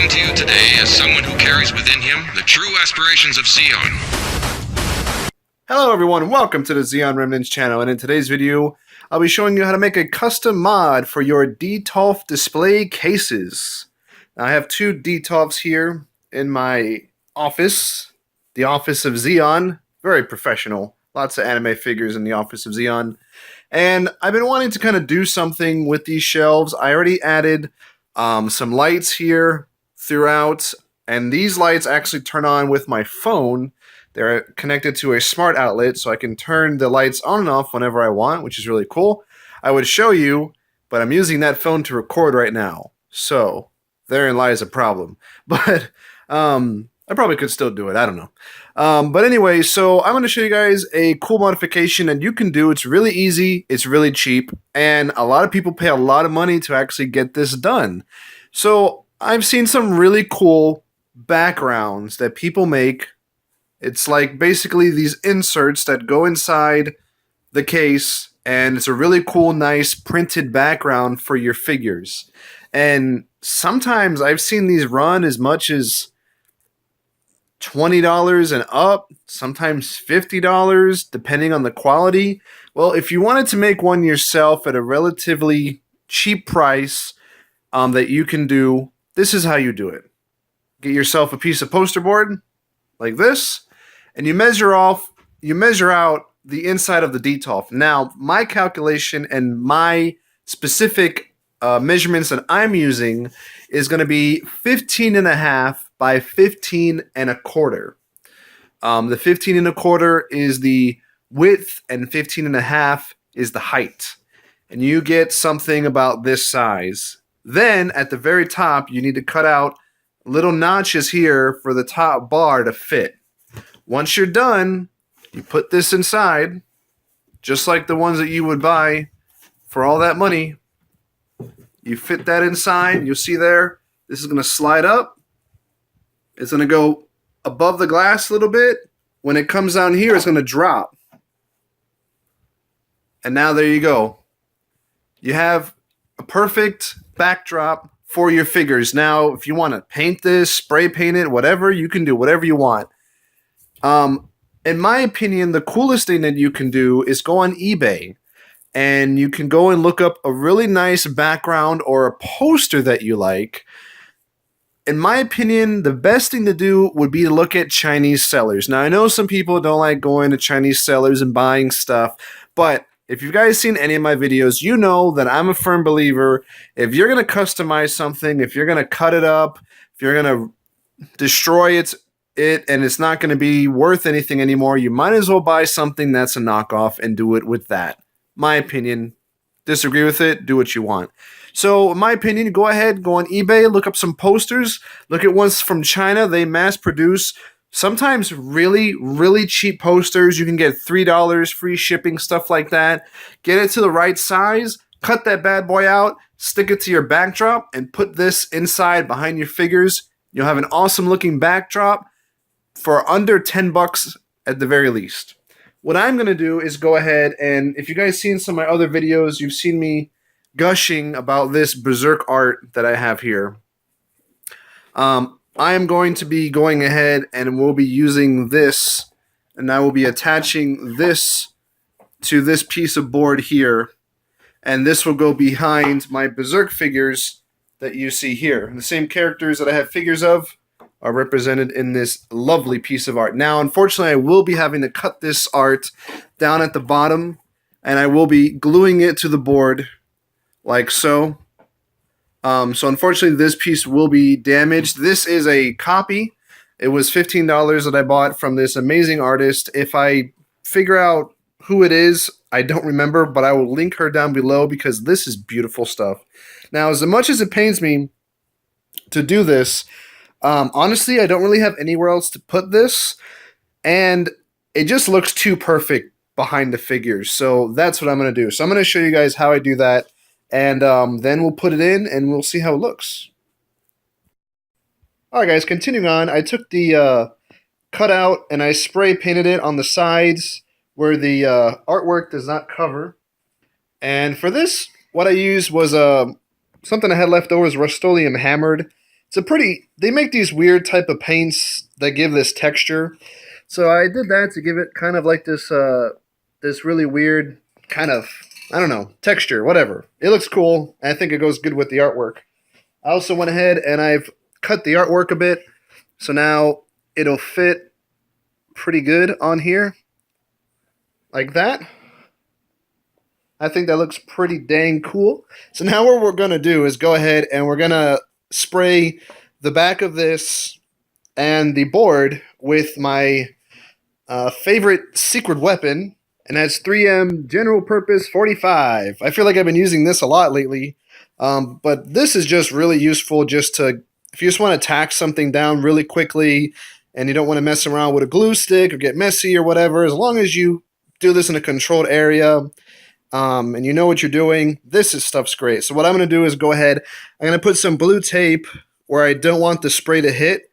come to you today as someone who carries within him the true aspirations of Xeon. Hello everyone, welcome to the Xeon Remnants channel, and in today's video, I'll be showing you how to make a custom mod for your Detolf display cases. Now, I have two Detolfs here in my office, the office of Xeon, very professional, lots of anime figures in the office of Xeon, and I've been wanting to kind of do something with these shelves. I already added some lights here throughout, and these lights actually turn on with my phone. They're connected to a smart outlet, so I can turn the lights on and off whenever I want, which is really cool. I would show you, but I'm using that phone to record right now. So, therein lies a problem. But, I probably could still do it. I don't know. But anyway, so I'm going to show you guys a cool modification that you can do. It's really easy. It's really cheap. And a lot of people pay a lot of money to actually get this done. So, I've seen some really cool backgrounds that people make. It's like basically these inserts that go inside the case, and it's a really cool, nice printed background for your figures. And sometimes I've seen these run as much as $20 and up, sometimes $50, depending on the quality. Well, if you wanted to make one yourself at a relatively cheap price that you can do, this is how you do it. Get yourself a piece of poster board like this, and you measure out the inside of the Detolf. Now, my calculation and my specific measurements that I'm using is going to be 15.5 by 15.25. The 15.25 is the width, and 15.5 is the height. And you get something about this size. Then, at the very top, you need to cut out little notches here for the top bar to fit. Once you're done, you put this inside, just like the ones that you would buy for all that money. You fit that inside. You'll see there, this is going to slide up. It's going to go above the glass a little bit. When it comes down here, it's going to drop. And now there you go. You have a perfect backdrop for your figures. Now, if you want to paint this, spray paint it, whatever, you can do whatever you want. In my opinion, the coolest thing that you can do is go on eBay, and you can go and look up a really nice background or a poster that you like. In my opinion, the best thing to do would be to look at Chinese sellers. Now, I know some people don't like going to Chinese sellers and buying stuff, but if you guys seen any of my videos, you know that I'm a firm believer. If you're going to customize something, if you're going to cut it up, if you're going to destroy it and it's not going to be worth anything anymore, you might as well buy something that's a knockoff and do it with that. My opinion. Disagree with it, do what you want. So, in my opinion, go ahead, go on eBay, look up some posters, look at ones from China. They mass produce sometimes really, really cheap posters. You can get $3, free shipping, stuff like that. Get it to the right size, cut that bad boy out, stick it to your backdrop, and put this inside behind your figures. You'll have an awesome looking backdrop for under $10 at the very least. What I'm going to do is go ahead, and if you guys seen some of my other videos, you've seen me gushing about this Berserk art that I have here. I am going to be going ahead and we'll be using this, and I will be attaching this to this piece of board here, and this will go behind my Berserk figures that you see here. And the same characters that I have figures of are represented in this lovely piece of art. Now, unfortunately, I will be having to cut this art down at the bottom, and I will be gluing it to the board like so. So unfortunately, this piece will be damaged. This is a copy. It was $15 that I bought from this amazing artist. If I figure out who it is, I don't remember, but I will link her down below because this is beautiful stuff. Now, as much as it pains me to do this, honestly, I don't really have anywhere else to put this, and it just looks too perfect behind the figures. So that's what I'm going to do. So I'm going to show you guys how I do that, and then we'll put it in, and we'll see how it looks. Alright guys, continuing on, I took the cutout and I spray painted it on the sides where the artwork does not cover. And for this, what I used was something I had left over was Rust-Oleum hammered. It's a pretty. They make these weird type of paints that give this texture. So I did that to give it kind of like this really weird kind of, I don't know, texture, whatever. It looks cool. And I think it goes good with the artwork. I also went ahead and I've cut the artwork a bit. So now it'll fit pretty good on here. Like that. I think that looks pretty dang cool. So now what we're going to do is go ahead and we're going to spray the back of this and the board with my favorite secret weapon, and that's 3M General Purpose 45. I feel like I've been using this a lot lately, but this is just really useful just to, if you just want to tack something down really quickly and you don't want to mess around with a glue stick or get messy or whatever, as long as you do this in a controlled area, and you know what you're doing, stuff's great. So what I'm going to do is go ahead, I'm going to put some blue tape where I don't want the spray to hit.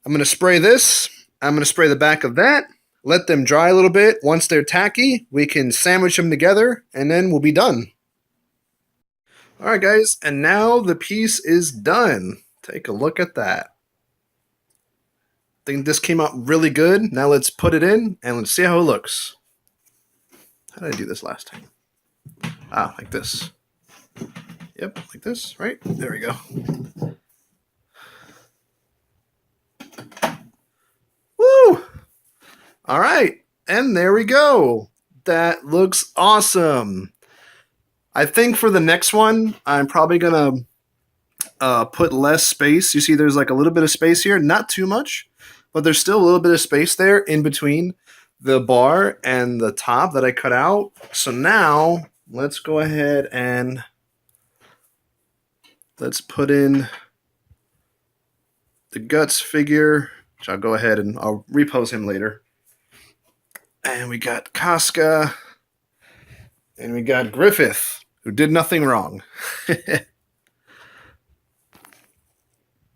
I'm going to spray this. I'm going to spray the back of that. Let them dry a little bit. Once they're tacky, we can sandwich them together, and then we'll be done. All right, guys, and now the piece is done. Take a look at that. I think this came out really good. Now let's put it in, and let's see how it looks. How did I do this last time? Like this. Yep, like this, right? There we go. Woo! All right, and there we go. That looks awesome. I think for the next one, I'm probably going to put less space. You see there's like a little bit of space here. Not too much, but there's still a little bit of space there in between the bar and the top that I cut out. So now let's go ahead and let's put in the Guts figure, which I'll go ahead and I'll repose him later. And we got Casca, and we got Griffith, who did nothing wrong.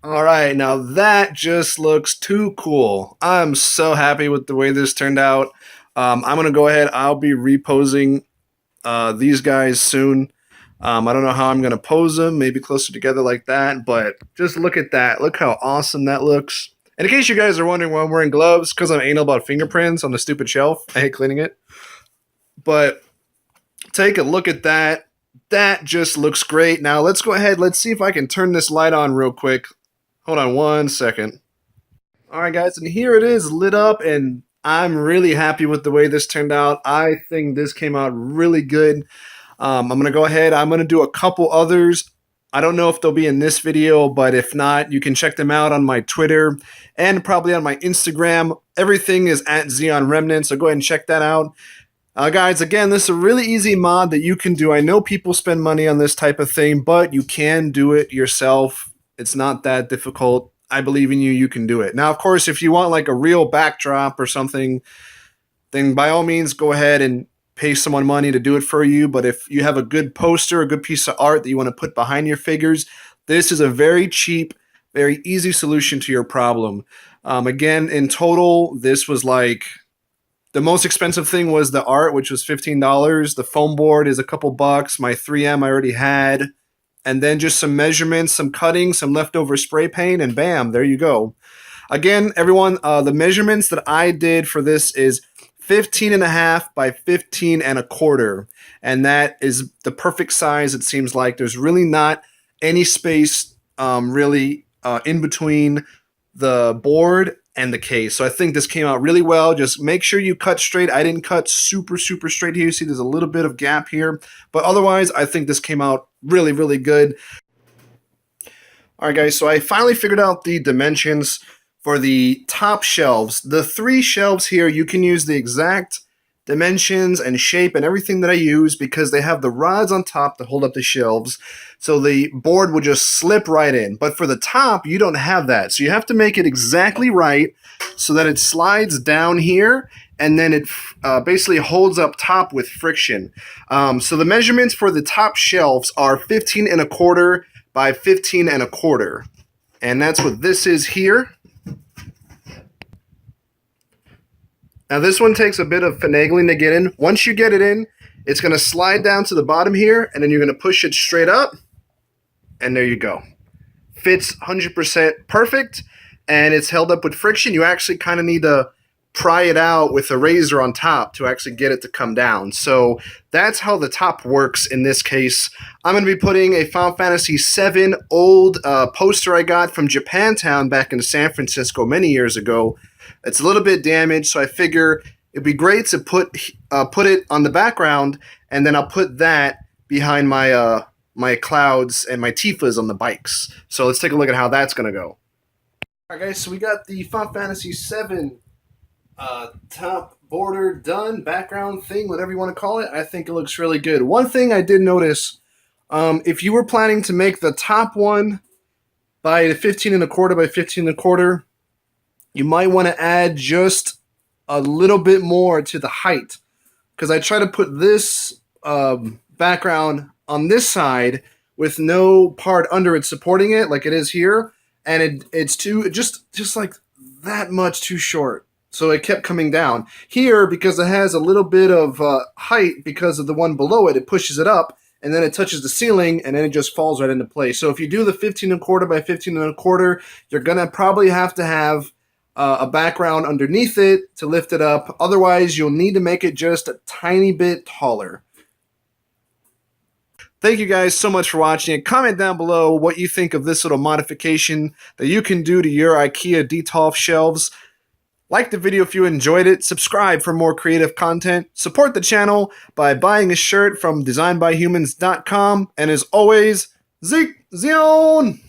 All right, now that just looks too cool. I'm so happy with the way this turned out. I'm going to go ahead. I'll be reposing these guys soon. I don't know how I'm going to pose them, maybe closer together like that, but just look at that. Look how awesome that looks. And in case you guys are wondering why I'm wearing gloves, because I'm anal about fingerprints on the stupid shelf. I hate cleaning it. But take a look at that. That just looks great. Now let's go ahead. Let's see if I can turn this light on real quick. Hold on 1 second. All right, guys, and here it is lit up, and I'm really happy with the way this turned out. I think this came out really good. I'm going to go ahead. I'm going to do a couple others. I don't know if they'll be in this video, but if not, you can check them out on my Twitter and probably on my Instagram. Everything is at Xeon Remnant, so go ahead and check that out. Guys, again, this is a really easy mod that you can do. I know people spend money on this type of thing, but you can do it yourself. It's not that difficult. I believe in you. You can do it. Now, of course, if you want like a real backdrop or something, then by all means, go ahead and pay someone money to do it for you. But if you have a good poster, a good piece of art that you want to put behind your figures, this is a very cheap, very easy solution to your problem. Again, in total, this was like the most expensive thing was the art, which was $15. The foam board is a couple bucks. My 3M I already had. And then just some measurements, some cutting, some leftover spray paint, and bam, there you go. Again, everyone, the measurements that I did for this is 15.5 by 15.25. And that is the perfect size, it seems like. There's really not any space really in between the board and the case. So I think this came out really well. Just make sure you cut straight. I didn't cut super straight here. You see there's a little bit of gap here. But otherwise, I think this came out really good. All right, guys, so I finally figured out the dimensions for the top shelves. The 3 shelves here, you can use the exact dimensions and shape and everything that I use because they have the rods on top to hold up the shelves. So the board will just slip right in. But for the top, you don't have that. So you have to make it exactly right so that it slides down here and then it basically holds up top with friction. So the measurements for the top shelves are 15.25 by 15.25. And that's what this is here. Now this one takes a bit of finagling to get in. Once you get it in, it's going to slide down to the bottom here, and then you're going to push it straight up, and there you go. fits 100% perfect, and it's held up with friction. You actually kind of need to pry it out with a razor on top to actually get it to come down. So that's how the top works in this case. I'm going to be putting a Final Fantasy VII old poster I got from Japantown back in San Francisco many years ago. It's a little bit damaged, so I figure it'd be great to put it on the background, and then I'll put that behind my my clouds and my Tifas on the bikes. So let's take a look at how that's going to go. All right, guys, so we got the Final Fantasy VII top border done, background thing, whatever you want to call it. I think it looks really good. One thing I did notice, if you were planning to make the top one by 15 and a quarter by 15 and a quarter, you might want to add just a little bit more to the height, because I try to put this background on this side with no part under it supporting it like it is here, and it's too just like that much too short. So it kept coming down. Here, because it has a little bit of height because of the one below it, it pushes it up, and then it touches the ceiling, and then it just falls right into place. So if you do the 15 and a quarter by 15 and a quarter, you're going to probably have to have a background underneath it to lift it up. Otherwise, you'll need to make it just a tiny bit taller. Thank you guys so much for watching. Comment down below what you think of this little modification that you can do to your IKEA Detolf shelves. Like the video if you enjoyed it, subscribe for more creative content, support the channel by buying a shirt from designbyhumans.com, and as always, Zeke Zion!